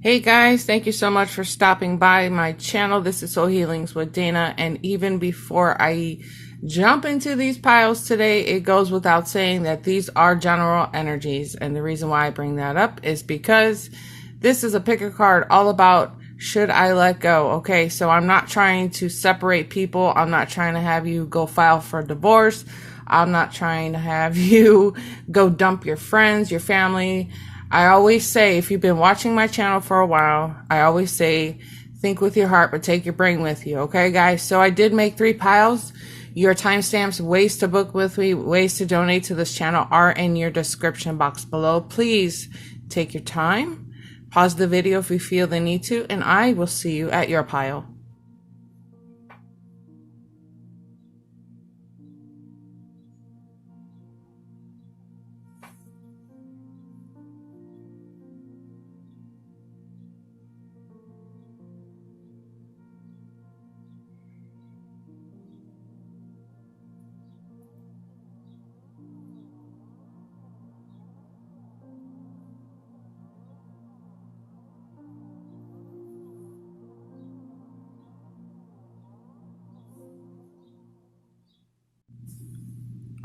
Hey guys, thank you so much for stopping by my channel. This is Soul Healings with Dana, and even before I jump into these piles today, it goes without saying that these are general energies, and the reason why I bring that up is because this is a pick a card all about should I let go. Okay, so I'm not trying to separate people. I'm not trying to have you go file for divorce. I'm not trying to have you go dump your friends, your family. I always say, if you've been watching my channel for a while, I always say, think with your heart, but take your brain with you. Okay, guys? So I did make 3 piles. Your timestamps, ways to book with me, ways to donate to this channel are in your description box below. Please take your time, pause the video if you feel the need to, and I will see you at your pile.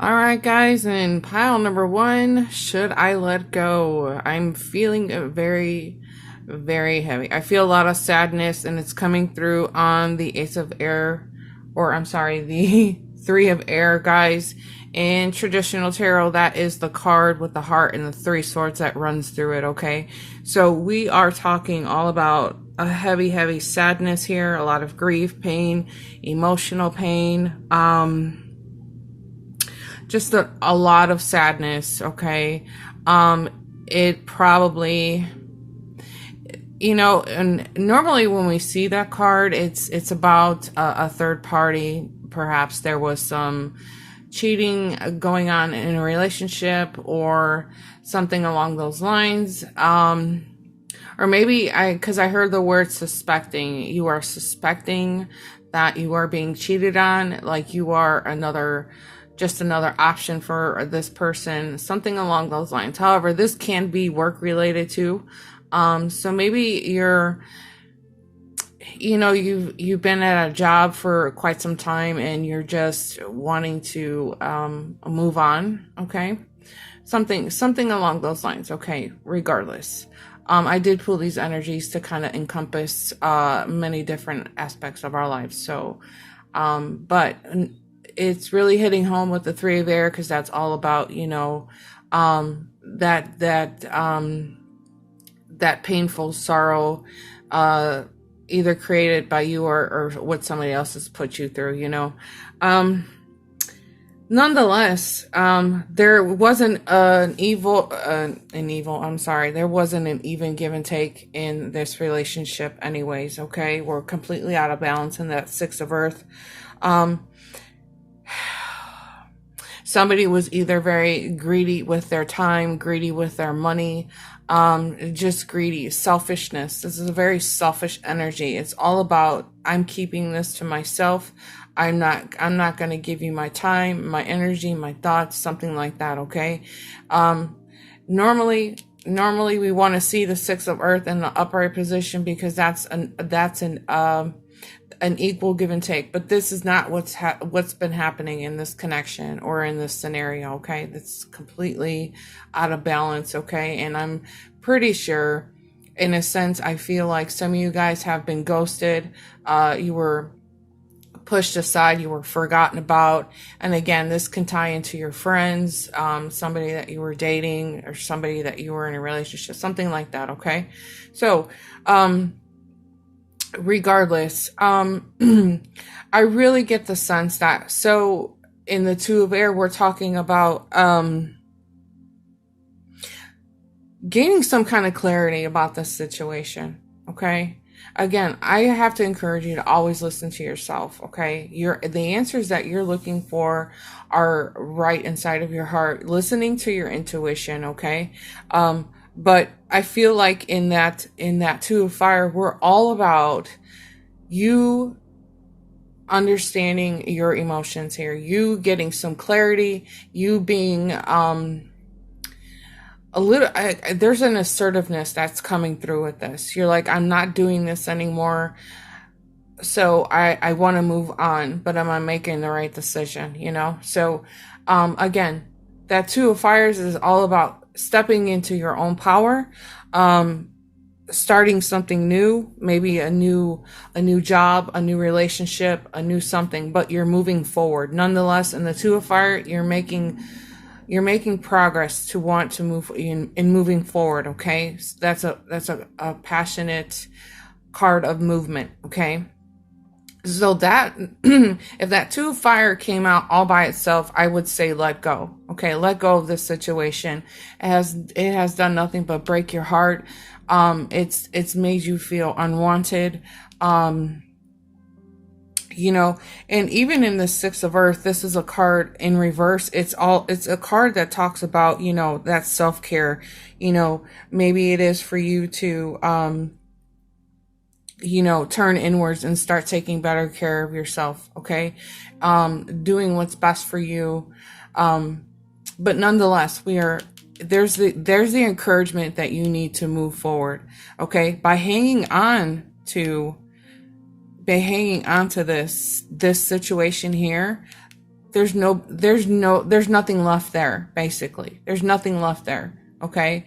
All right, guys, and pile number 1, should I let go? I'm feeling very, very heavy. I feel a lot of sadness, and it's coming through on the Ace of Air, or I'm sorry, the 3 of Air, guys. In traditional tarot, that is the card with the heart and the 3 swords that runs through it, okay? So we are talking all about a heavy, heavy sadness here, a lot of grief, pain, emotional pain, just a lot of sadness, okay? It probably, you know, and normally when we see that card, it's about a third party. Perhaps there was some cheating going on in a relationship or something along those lines. Or maybe because I heard the word suspecting. You are suspecting that you are being cheated on, like you are just another option for this person, something along those lines. However, this can be work related too. So maybe you've been at a job for quite some time and you're just wanting to move on. Okay. Something along those lines. Okay. Regardless. I did pull these energies to kind of encompass many different aspects of our lives. So, but it's really hitting home with the 3 of Air, because that's all about, that painful sorrow, either created by you or what somebody else has put you through, Nonetheless, there wasn't there wasn't an even give and take in this relationship anyways, okay? We're completely out of balance in that 6 of Earth. Somebody was either very greedy with their time, greedy with their money, just greedy, selfishness. This is a very selfish energy. It's all about, I'm keeping this to myself. I'm not going to give you my time, my energy, my thoughts, something like that. Okay. Normally we want to see the 6 of Earth in the upright position, because that's an equal give and take, but this is not what's been happening in this connection or in this scenario. Okay, that's completely out of balance. Okay, and I'm pretty sure, in a sense, I feel like some of you guys have been ghosted. You were pushed aside, you were forgotten about. And again, this can tie into your friends, somebody that you were dating, or somebody that you were in a relationship, something like that. Okay, so regardless, I really get the sense that, so in the 2 of Air, we're talking about gaining some kind of clarity about this situation. Okay, again, I have to encourage you to always listen to yourself. Okay, the answers that you're looking for are right inside of your heart, listening to your intuition. Okay, but I feel like in that 2 of Fire, we're all about you understanding your emotions here, you getting some clarity, you being there's an assertiveness that's coming through with this. You're like, I'm not doing this anymore. So I want to move on, but am I making the right decision? So, again, that Two of Fires is all about stepping into your own power, starting something new, maybe a new job, a new relationship, a new something, but you're moving forward. Nonetheless, in the Two of Fire, you're making progress to want to move in moving forward. Okay. So that's a passionate card of movement. Okay. So that, if that Two of Fire came out all by itself, I would say let go. Okay, let go of this situation. It has done nothing but break your heart. It's made you feel unwanted. And even in the Six of Earth, this is a card in reverse. It's a card that talks about, that self-care. Maybe it is for you to, turn inwards and start taking better care of yourself. Okay. Doing what's best for you. But nonetheless, there's the encouragement that you need to move forward. Okay. By hanging on to this situation here, there's nothing left there. Basically, there's nothing left there. Okay.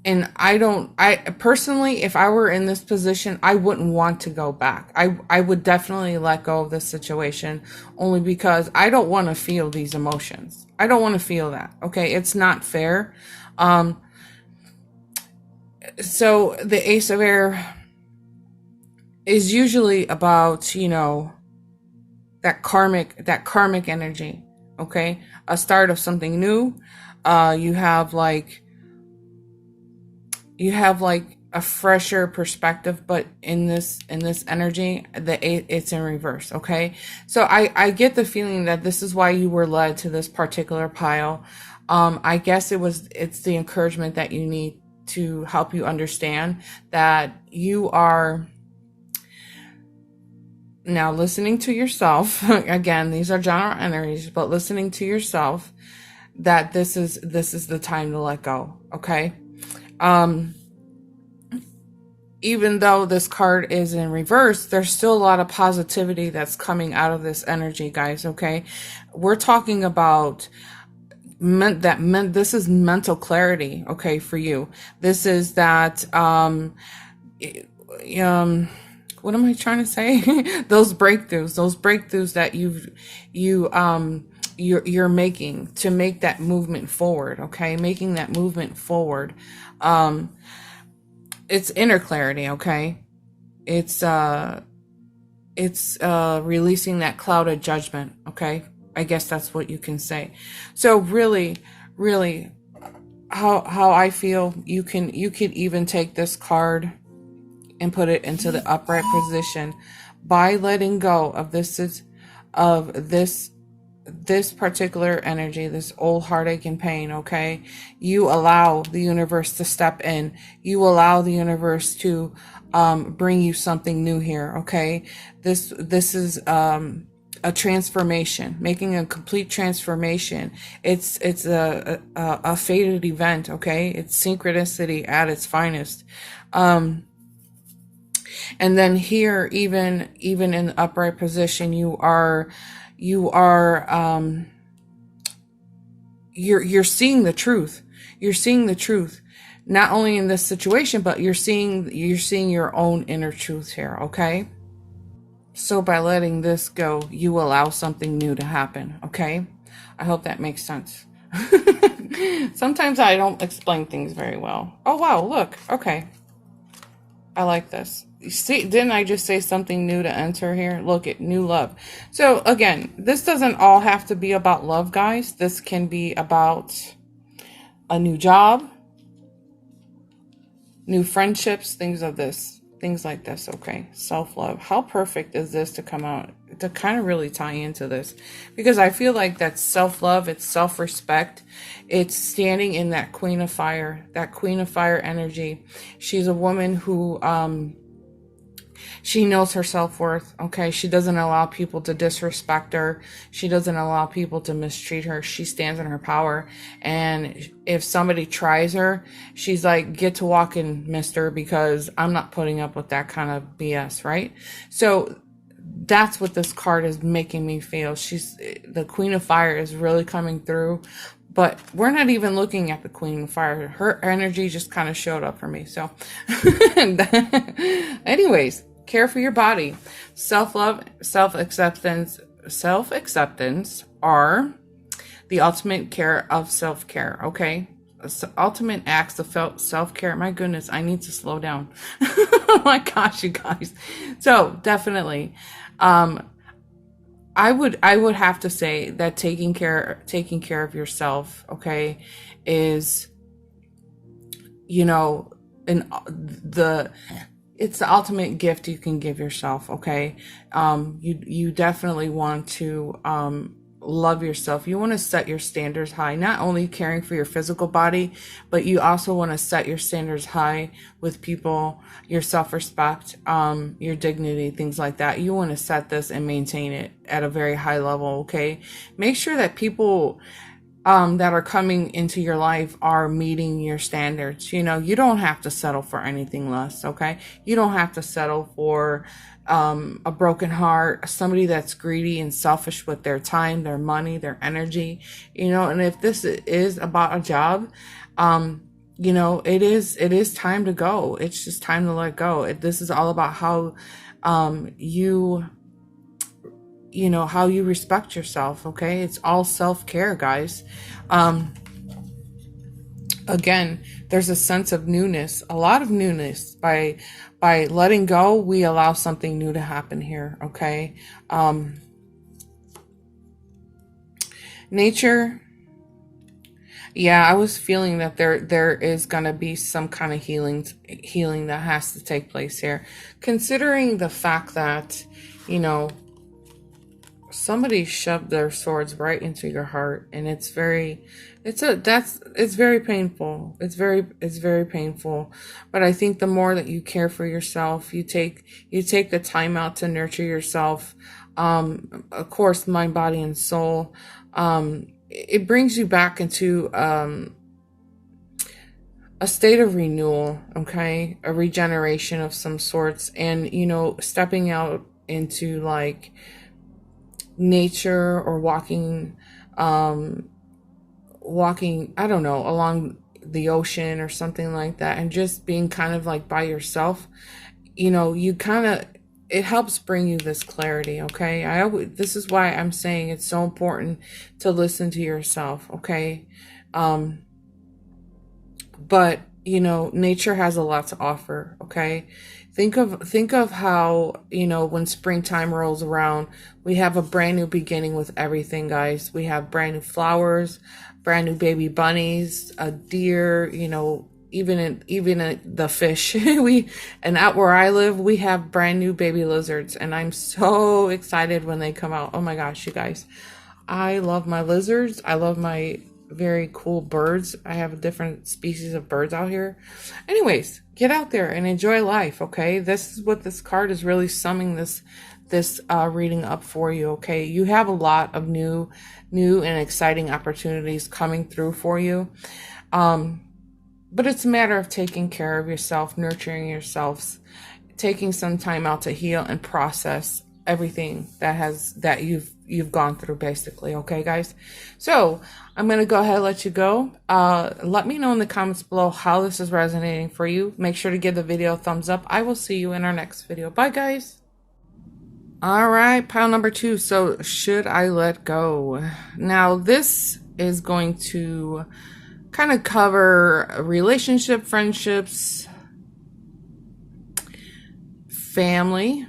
And I personally, if I were in this position, I wouldn't want to go back. I would definitely let go of this situation, only because I don't want to feel these emotions. I don't want to feel that. Okay. It's not fair. So the Ace of Air is usually about, that karmic energy. Okay. A start of something new. You have like a fresher perspective, but in this energy, it's in reverse. Okay. So I get the feeling that this is why you were led to this particular pile. I guess it's the encouragement that you need to help you understand that you are now listening to yourself. Again, these are general energies, but listening to yourself, that this is the time to let go. Okay. Even though this card is in reverse, there's still a lot of positivity that's coming out of this energy, guys. Okay. We're talking about this is mental clarity. Okay. For you, this is that, what am I trying to say? those breakthroughs that you're making to make that movement forward. Okay. Making that movement forward. It's inner clarity. Okay. It's releasing that cloud of judgment. Okay. I guess that's what you can say. So really, really how I feel, you could even take this card and put it into the upright position by letting go of this particular energy, this old heartache and pain. Okay. You allow the universe to step in. You allow the universe to, bring you something new here. Okay. This is, a transformation, making a complete transformation. It's a fated event. Okay. It's synchronicity at its finest. And then here, even in the upright position, you're seeing the truth. You're seeing the truth, not only in this situation, but you're seeing your own inner truth here. Okay. So by letting this go, you allow something new to happen. Okay. I hope that makes sense. Sometimes I don't explain things very well. Oh, wow. Look. Okay. I like this. You see, didn't I just say something new to enter here? Look at new love. So again, this doesn't all have to be about love, guys. This can be about a new job, new friendships, things like this. Okay. Self-love. How perfect is this to come out, to kind of really tie into this? Because I feel like that's self-love. It's self-respect. It's standing in that Queen of Fire energy. She's a woman who, She knows her self-worth, okay? She doesn't allow people to disrespect her. She doesn't allow people to mistreat her. She stands in her power. And if somebody tries her, she's like, get to walking, mister, because I'm not putting up with that kind of BS, right? So that's what this card is making me feel. The Queen of Fire is really coming through. But we're not even looking at the Queen of Fire. Her energy just kind of showed up for me. So anyways, care for your body. Self-love, self-acceptance are the ultimate care of self-care, okay? Ultimate acts of self-care. My goodness, I need to slow down. Oh my gosh, you guys. So definitely, I would have to say that taking care of yourself, okay, is, you know, it's the ultimate gift you can give yourself, okay? You definitely want to love yourself. You want to set your standards high, not only caring for your physical body, but you also want to set your standards high with people, your self-respect, your dignity, things like that. You want to set this and maintain it at a very high level, okay? Make sure that people that are coming into your life are meeting your standards. You know, you don't have to settle for anything less, okay? You don't have to settle for a broken heart, somebody that's greedy and selfish with their time, their money, their energy, you know. And if this is about a job, you know, it is time to go. It's just time to let go. This is all about how you know, how you respect yourself, okay? It's all self-care, guys. Again, there's a sense of newness, a lot of newness. By letting go, we allow something new to happen here, okay? Nature, yeah, I was feeling that there is going to be some kind of healing that has to take place here, considering the fact that, you know, somebody shoved their swords right into your heart, and it's very painful. It's very painful. But I think the more that you care for yourself, you take the time out to nurture yourself, of course, mind, body, and soul, it brings you back into a state of renewal, okay? A regeneration of some sorts, and, you know, stepping out into like nature or walking, I don't know, along the ocean or something like that, and just being kind of like by yourself, you know, it helps bring you this clarity, okay? This is why I'm saying it's so important to listen to yourself, okay? But, you know, nature has a lot to offer, okay? Think of how, you know, when springtime rolls around, we have a brand new beginning with everything, guys. We have brand new flowers, brand new baby bunnies, a deer, you know, even the fish. And out where I live, we have brand new baby lizards, and I'm so excited when they come out. Oh my gosh, you guys. I love my lizards. I love my very cool birds. I have different species of birds out here. Anyways, get out there and enjoy life, okay? This is what this card is really summing this reading up for you, okay? You have a lot of new and exciting opportunities coming through for you. But it's a matter of taking care of yourself, nurturing yourselves, taking some time out to heal and process everything that you've gone through, basically, okay, guys? So I'm going to go ahead and let you go. Let me know in the comments below how this is resonating for you. Make sure to give the video a thumbs up. I will see you in our next video. Bye, guys. All right, pile number 2. So should I let go? Now, this is going to kind of cover relationship, friendships, family,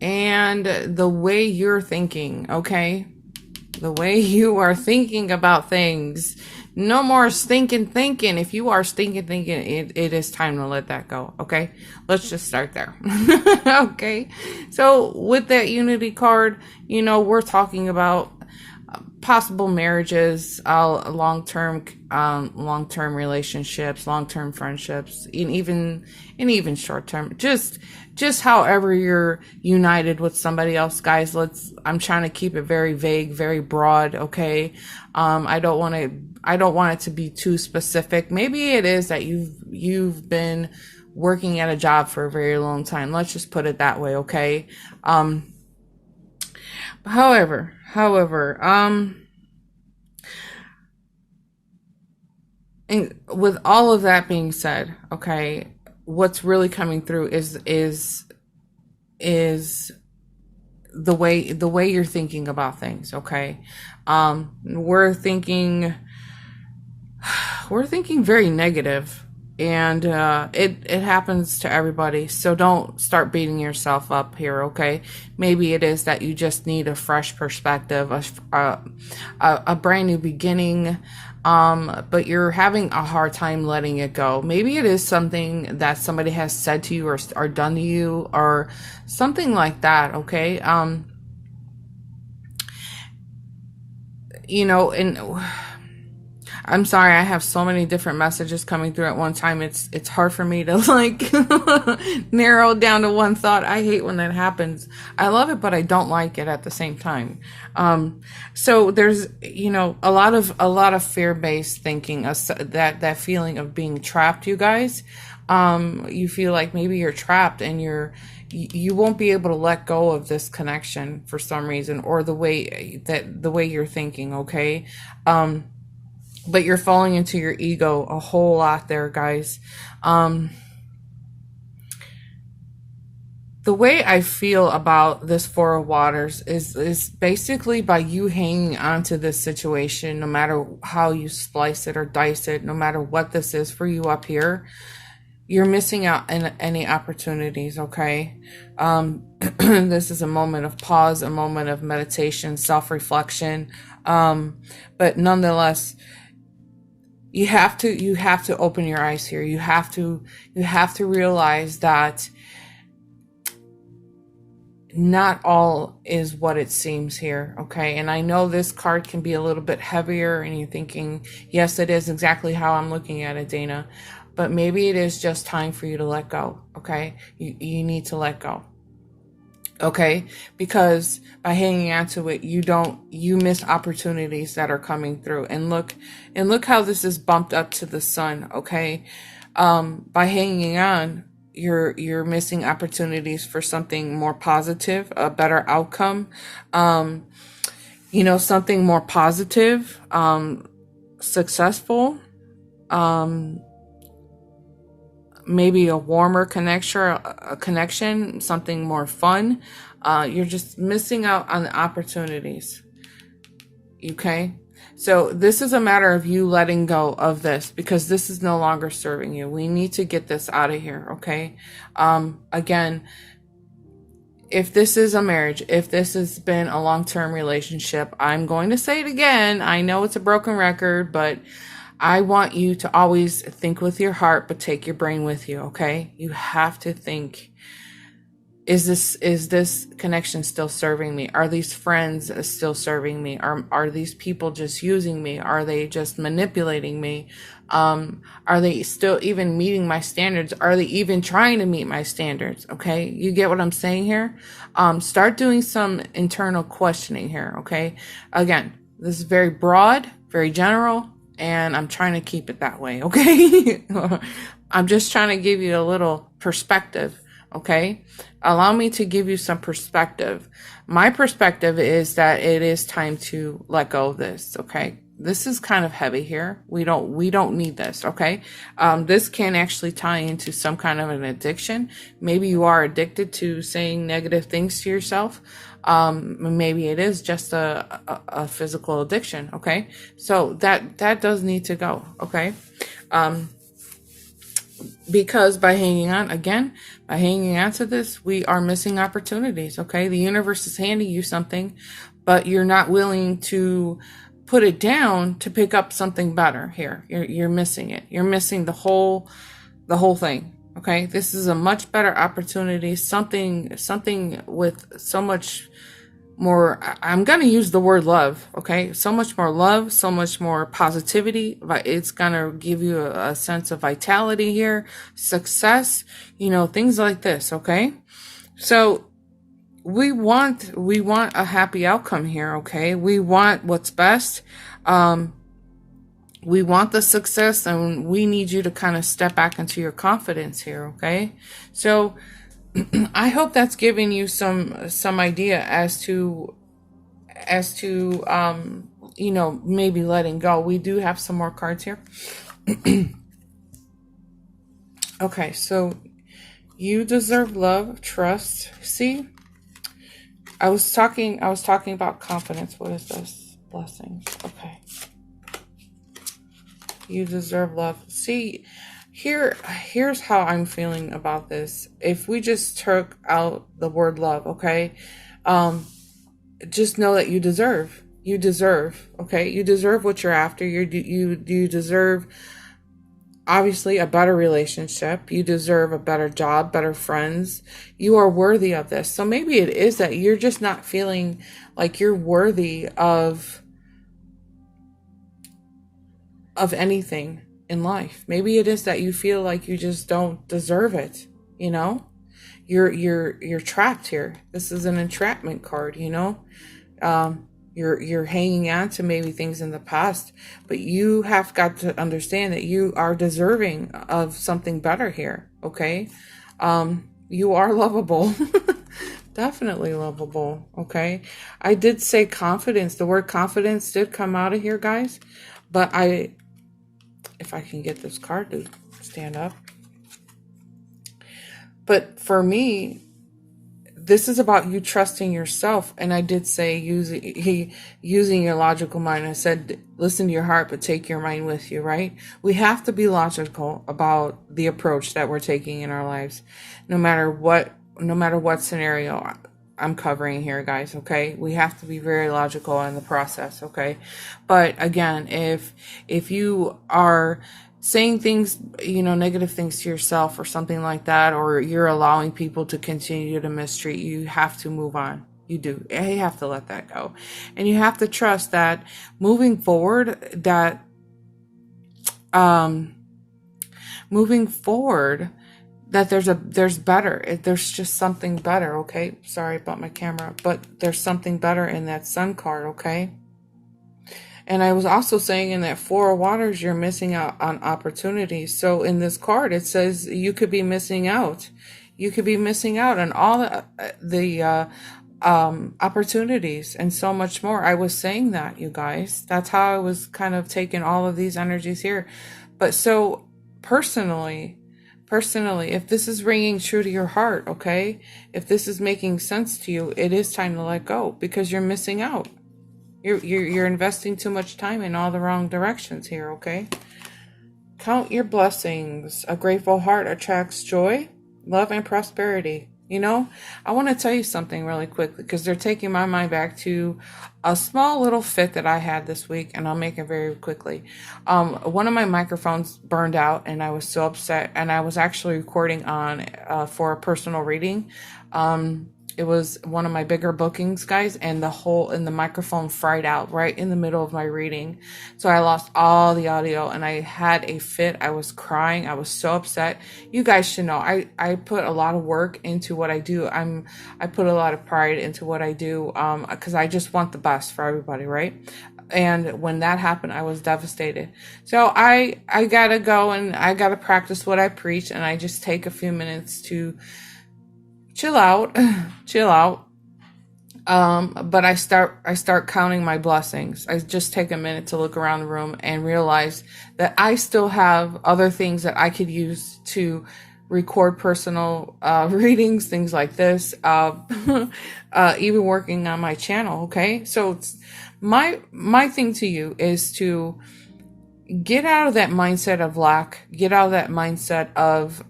and the way you're thinking, okay? The way you are thinking about things. No more stinking thinking. If you are stinking thinking, it is time to let that go, okay? Let's just start there. Okay? So with that Unity card, you know, we're talking about possible marriages, long-term relationships, long-term friendships, and even short-term, just however you're united with somebody else, guys. I'm trying to keep it very vague, very broad. Okay. I don't want it to be too specific. Maybe it is that you've been working at a job for a very long time. Let's just put it that way. Okay. However, and with all of that being said, okay, what's really coming through is the way you're thinking about things. Okay. We're thinking very negative, and it happens to everybody. So don't start beating yourself up here. Okay. Maybe it is that you just need a fresh perspective, a brand new beginning. But you're having a hard time letting it go. Maybe it is something that somebody has said to you or done to you or something like that. Okay. And I'm sorry, I have so many different messages coming through at one time. It's hard for me to narrow down to one thought. I hate when that happens. I love it, but I don't like it at the same time. So there's, a lot of fear-based thinking, that feeling of being trapped, you guys. You feel like maybe you're trapped and you won't be able to let go of this connection for some reason, or the way you're thinking. Okay. But you're falling into your ego a whole lot there, guys. The way I feel about this Four of Waters is basically by you hanging on to this situation, no matter how you slice it or dice it, no matter what this is for you up here, you're missing out on any opportunities, okay? This is a moment of pause, a moment of meditation, self-reflection. But nonetheless, you have to open your eyes here. You have to realize that not all is what it seems here. Okay. And I know this card can be a little bit heavier, and you're thinking, yes, it is exactly how I'm looking at it, Dana, but maybe it is just time for you to let go. Okay. You need to let go. Okay, because by hanging on to it, you miss opportunities that are coming through. And look how this is bumped up to the sun. Okay, by hanging on, you're missing opportunities for something more positive, a better outcome. Something more positive, successful. Maybe a warmer connection, something more fun. You're just missing out on the opportunities. Okay. So this is a matter of you letting go of this, because this is no longer serving you. We need to get this out of here. Okay. Again, if this is a marriage, if this has been a long-term relationship, I'm going to say it again. I know it's a broken record, but I want you to always think with your heart, but take your brain with you, okay? You have to think, is this connection still serving me? Are these friends still serving me? Are these people just using me? Are they just manipulating me? Are they still even meeting my standards? Are they even trying to meet my standards? Okay, you get what I'm saying here? Start doing some internal questioning here, okay? Again, this is very broad, very general, and I'm trying to keep it that way, okay? I'm just trying to give you a little perspective, okay? Allow me to give you some perspective. My perspective is that it is time to let go of this, okay? This is kind of heavy here. We don't need this, okay? This can actually tie into some kind of an addiction. Maybe you are addicted to saying negative things to yourself. Maybe it is just a physical addiction. Okay. So that does need to go. Okay. Because by hanging on to this, we are missing opportunities. Okay. The universe is handing you something, but you're not willing to put it down to pick up something better here. You're missing it. You're missing the whole thing. Okay, this is a much better opportunity, something with so much I'm going to use the word love, okay? So much more love, so much more positivity. It's going to give you a sense of vitality here, success, things like this, okay? So we want a happy outcome here, okay? We want what's best. We want the success, and we need you to kind of step back into your confidence here, okay? So I hope that's giving you some idea as to maybe letting go. We do have some more cards here. Okay, so you deserve love, trust. See, I was talking about confidence. What is this? Blessings. Okay. You deserve love. See, here's how I'm feeling about this. If we just took out the word love, okay? Just know that you deserve, okay? You deserve what you're after. You deserve, obviously, a better relationship. You deserve a better job, better friends. You are worthy of this. So maybe it is that you're just not feeling like you're worthy of anything in life. Maybe it is that you feel like you just don't deserve it, You're trapped here. This is an entrapment card, You're hanging on to maybe things in the past, but you have got to understand that you are deserving of something better here, okay? You are lovable. Definitely lovable, okay? I did say confidence. The word confidence did come out of here, guys, but if I can get this card to stand up. But for me, this is about you trusting yourself. And I did say using your logical mind. I said, listen to your heart, but take your mind with you, right? We have to be logical about the approach that we're taking in our lives, no matter what scenario I'm covering here, guys, okay? We have to be very logical in the process, okay? But again, if you are saying things, negative things to yourself or something like that, or you're allowing people to continue to mistreat you, you have to move on. You do. You have to let that go. And you have to trust that moving forward, that there's better. There's just something better, okay? Sorry about my camera, but there's something better in that Sun card, okay? And I was also saying in that Four of Waters, you're missing out on opportunities. So in this card, it says you could be missing out. You could be missing out on all the opportunities and so much more. I was saying that, you guys. That's how I was kind of taking all of these energies here. But so personally, if this is ringing true to your heart, okay? If this is making sense to you, it is time to let go, because you're missing out. You're investing too much time in all the wrong directions here, okay? Count your blessings. A grateful heart attracts joy, love, and prosperity. I want to tell you something really quickly, because they're taking my mind back to a small little fit that I had this week, and I'll make it very quickly. One of my microphones burned out, and I was so upset, and I was actually recording on for a personal reading. It was one of my bigger bookings, guys, and the microphone fried out right in the middle of my reading. So I lost all the audio, and I had a fit. I was crying. I was so upset. You guys should know, I put a lot of work into what I do. I put a lot of pride into what I do, because I just want the best for everybody, right? And when that happened, I was devastated. So I gotta go, and I gotta practice what I preach, and I just take a few minutes to chill out. But I start counting my blessings. I just take a minute to look around the room and realize that I still have other things that I could use to record personal readings, things like this, even working on my channel, okay? So it's my thing to you is to get out of that mindset of lack, get out of that mindset of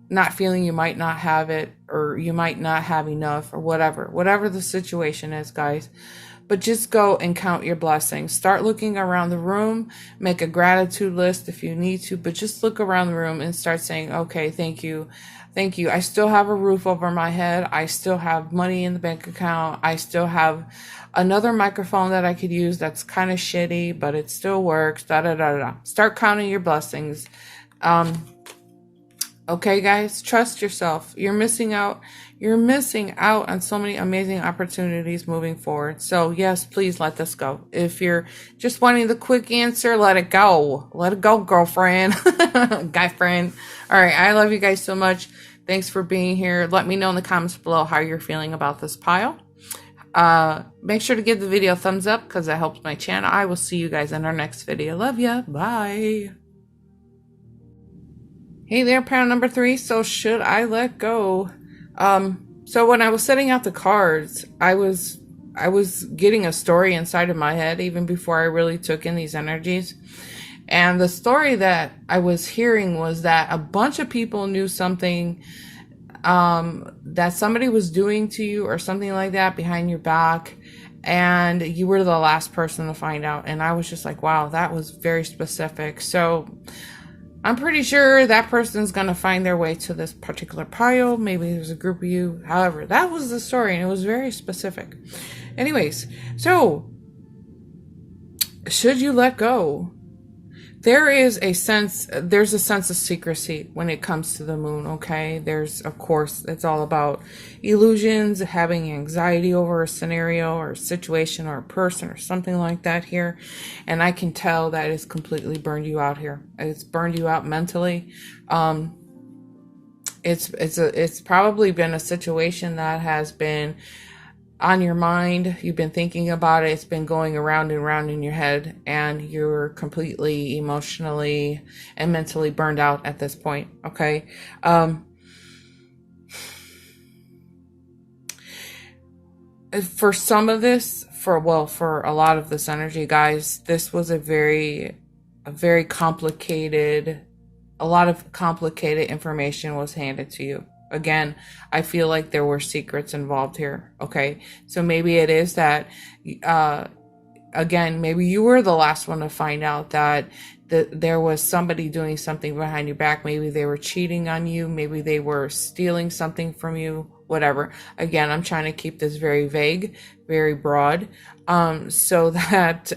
not feeling you might not have it, or you might not have enough, or whatever the situation is, guys. but just go and count your blessings. Start looking around the room, make a gratitude list if you need to, but just look around the room and start saying, okay, thank you. Thank you. I still have a roof over my head. I still have money in the bank account. I still have another microphone that I could use that's kind of shitty, but it still works. Da da da da. Start counting your blessings. Okay, guys, trust yourself. You're missing out. You're missing out on so many amazing opportunities moving forward. So yes, please let this go. If you're just wanting the quick answer, let it go. Let it go, girlfriend, guy friend. All right. I love you guys so much. Thanks for being here. Let me know in the comments below how you're feeling about this pile. Make sure to give the video a thumbs up because that helps my channel. I will see you guys in our next video. Love ya. Bye. Hey there, pile number 3. So should I let go? So when I was setting out the cards, I was getting a story inside of my head even before I really took in these energies. And the story that I was hearing was that a bunch of people knew something that somebody was doing to you or something like that behind your back, and you were the last person to find out. And I was just like, wow, that was very specific. So I'm pretty sure that person's going to find their way to this particular pile. Maybe there's a group of you. However, that was the story, and it was very specific. Anyways, so should you let go? There's a sense of secrecy when it comes to the moon, okay? Of course, it's all about illusions, having anxiety over a scenario or a situation or a person or something like that here. And I can tell that it's completely burned you out here. It's burned you out mentally. It's probably been a situation that has been on your mind. You've been thinking about it. It's been going around and around in your head, and you're completely emotionally and mentally burned out at this point. Okay. For some of this, for a lot of this energy, guys, this was a very complicated, a lot of complicated information was handed to you. Again, I feel like there were secrets involved here. Okay. So maybe it is that, again, maybe you were the last one to find out that there was somebody doing something behind your back. Maybe they were cheating on you. Maybe they were stealing something from you, whatever. Again, I'm trying to keep this very vague, very broad, so that,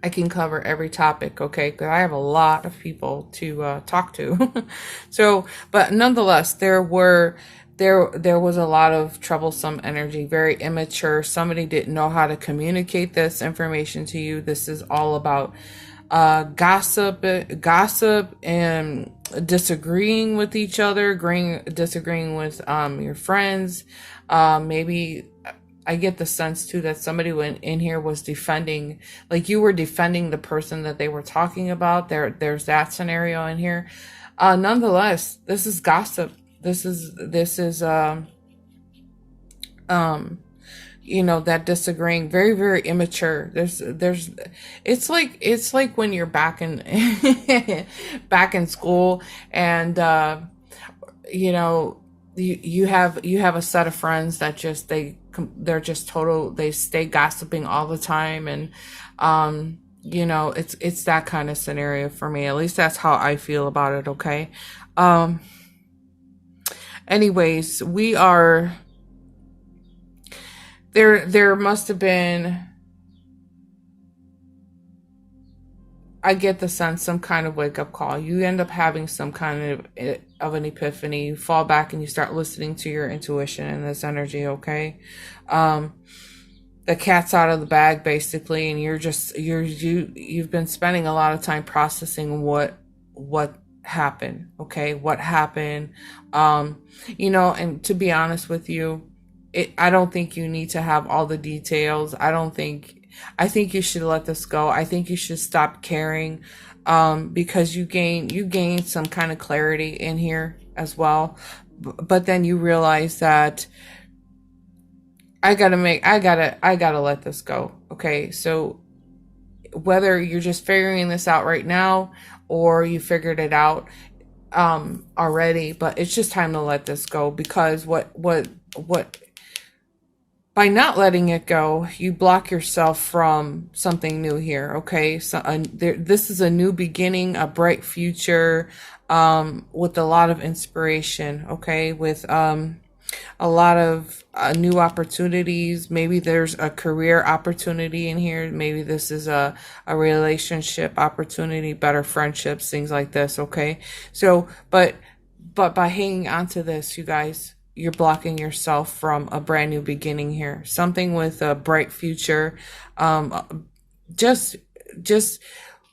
I can cover every topic, okay? Because I have a lot of people to talk to. So, but nonetheless, there was a lot of troublesome energy, very immature. Somebody didn't know how to communicate this information to you. This is all about gossip and disagreeing with each other, disagreeing with your friends. Maybe I get the sense too that somebody went in here was defending, like you were defending the person that they were talking about. There's that scenario in here. Nonetheless, this is gossip. This is that disagreeing, very, very immature. It's like when you're back in back in school, and you have a set of friends that they're just total, they stay gossiping all the time, and it's that kind of scenario for me. At least that's how I feel about it. Okay. Anyways, we are there must have been, I get the sense, some kind of wake-up call. You end up having some kind of an epiphany. You fall back and you start listening to your intuition and this energy, okay? The cat's out of the bag, basically, and you've been spending a lot of time processing what happened, okay? What happened? And to be honest with you, I don't think you need to have all the details. I think you should let this go. I think you should stop caring, because you gain some kind of clarity in here as well. But then you realize that I gotta let this go. Okay. So whether you're just figuring this out right now or you figured it out, already, but it's just time to let this go, because what by not letting it go, you block yourself from something new here. Okay. So this is a new beginning, a bright future, with a lot of inspiration. Okay. With, a lot of new opportunities. Maybe there's a career opportunity in here. Maybe this is a relationship opportunity, better friendships, things like this. Okay. So, but by hanging on to this, you guys, you're blocking yourself from a brand new beginning here. Something with a bright future. Just, just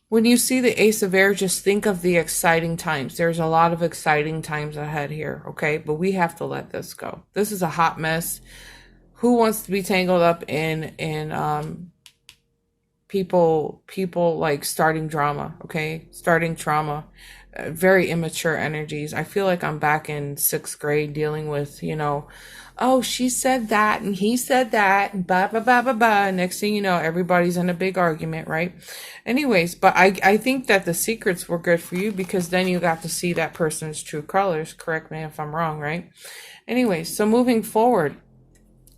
when you see the Ace of Air, just think of the exciting times. There's a lot of exciting times ahead here, okay? But we have to let this go. This is a hot mess. Who wants to be tangled up in people like starting drama, okay? Starting trauma. Very immature energies. I feel like I'm back in 6th grade dealing with, oh, she said that and he said that and blah, blah, blah, blah, blah. Next thing you know, everybody's in a big argument, right? Anyways, but I think that the secrets were good for you because then you got to see that person's true colors. Correct me if I'm wrong, right? Anyways, so moving forward,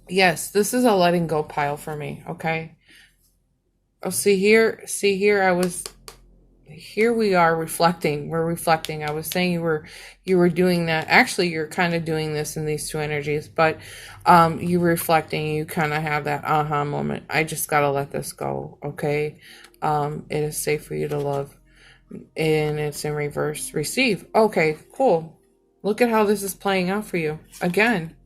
yes, this is a letting go pile for me, okay? Oh, see here, here we are reflecting. We're reflecting. I was saying you were doing that. Actually, you're kind of doing this in these two energies, but you were reflecting. You kind of have that aha moment. I just got to let this go. Okay. It is safe for you to love, and it's in reverse. Receive. Okay, cool. Look at how this is playing out for you. Again,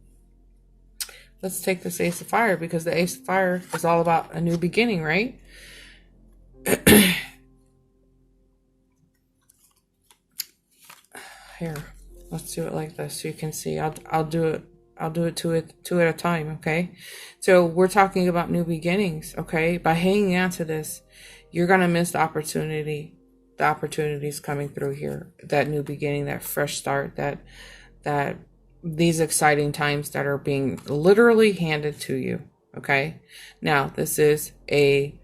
let's take this Ace of Fire because the Ace of Fire is all about a new beginning, right? Here, let's do it like this so you can see. I'll do it two at a time, okay? So we're talking about new beginnings, okay? By hanging on to this, you're gonna miss the opportunity. The opportunities coming through here, that new beginning, that fresh start, that these exciting times that are being literally handed to you, okay? Now, this is a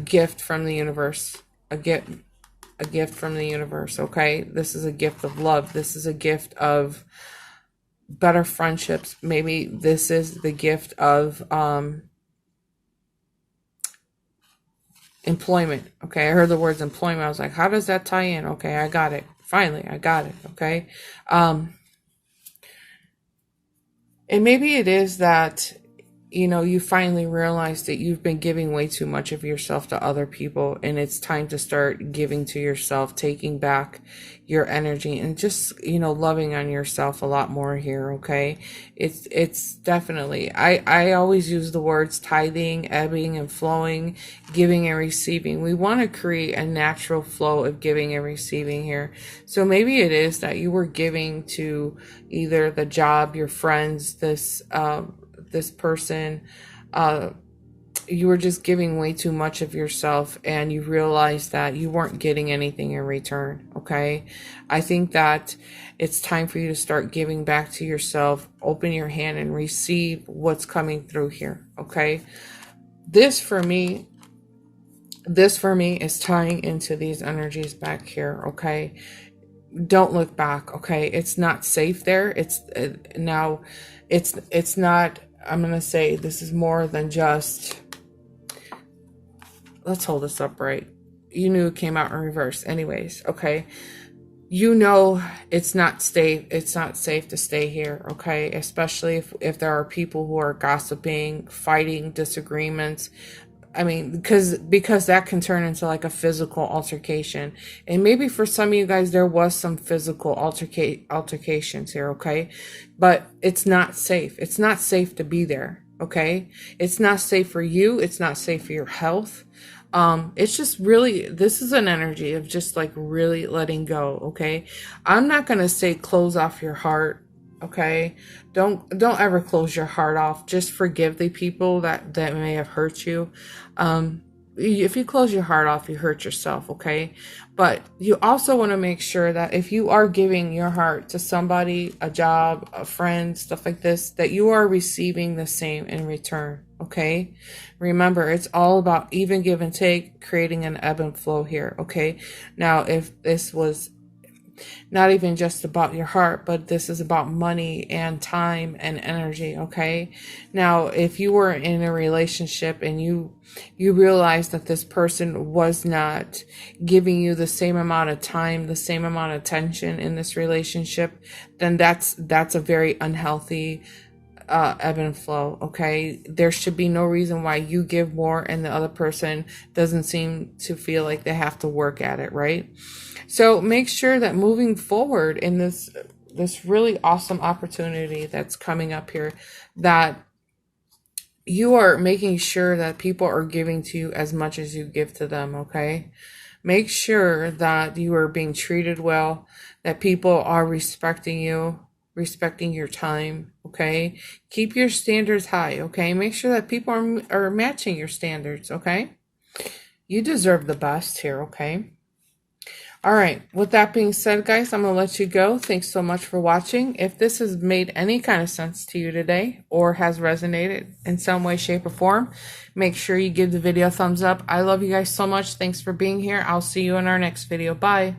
gift from the universe, a gift from the universe, okay? This is a gift of love. This is a gift of better friendships. Maybe this is the gift of employment, okay? I heard the words employment. I was like, how does that tie in? Okay, I got it. Finally, I got it, okay? And maybe it is that you finally realize that you've been giving way too much of yourself to other people, and it's time to start giving to yourself, taking back your energy, and just, loving on yourself a lot more here, okay? It's definitely, I always use the words tithing, ebbing, and flowing, giving and receiving. We want to create a natural flow of giving and receiving here. So maybe it is that you were giving to either the job, your friends, this person, you were just giving way too much of yourself, and you realized that you weren't getting anything in return, okay? I think that it's time for you to start giving back to yourself, open your hand and receive what's coming through here, okay? This for me is tying into these energies back here, okay? Don't look back, okay? It's not safe there. It's now it's not, I'm going to say this is more than just, let's hold this up right. You knew it came out in reverse anyways, okay? It's not safe to stay here, okay? Especially if there are people who are gossiping, fighting, disagreements. I mean, because that can turn into like a physical altercation. And maybe for some of you guys, there was some physical altercations here, okay? But it's not safe. It's not safe to be there, okay? It's not safe for you. It's not safe for your health. It's just really, this is an energy of just like really letting go, okay? I'm not going to say close off your heart. Okay, don't ever close your heart off. Just forgive the people that may have hurt you. If you close your heart off, you hurt yourself, okay? But you also want to make sure that if you are giving your heart to somebody, a job, a friend, stuff like this, that you are receiving the same in return, okay? Remember, it's all about even give and take, creating an ebb and flow here, okay? Now, if this was not even just about your heart, but this is about money and time and energy, okay? Now, if you were in a relationship and you realize that this person was not giving you the same amount of time, the same amount of attention in this relationship, then that's a very unhealthy ebb and flow, okay? There should be no reason why you give more and the other person doesn't seem to feel like they have to work at it, right? So make sure that moving forward in this really awesome opportunity that's coming up here, that you are making sure that people are giving to you as much as you give to them, okay? Make sure that you are being treated well, that people are respecting you, respecting your time, okay? Keep your standards high, okay? Make sure that people are matching your standards, okay? You deserve the best here, okay? All right, with that being said, guys, I'm going to let you go. Thanks so much for watching. If this has made any kind of sense to you today or has resonated in some way, shape, or form, make sure you give the video a thumbs up. I love you guys so much. Thanks for being here. I'll see you in our next video. Bye.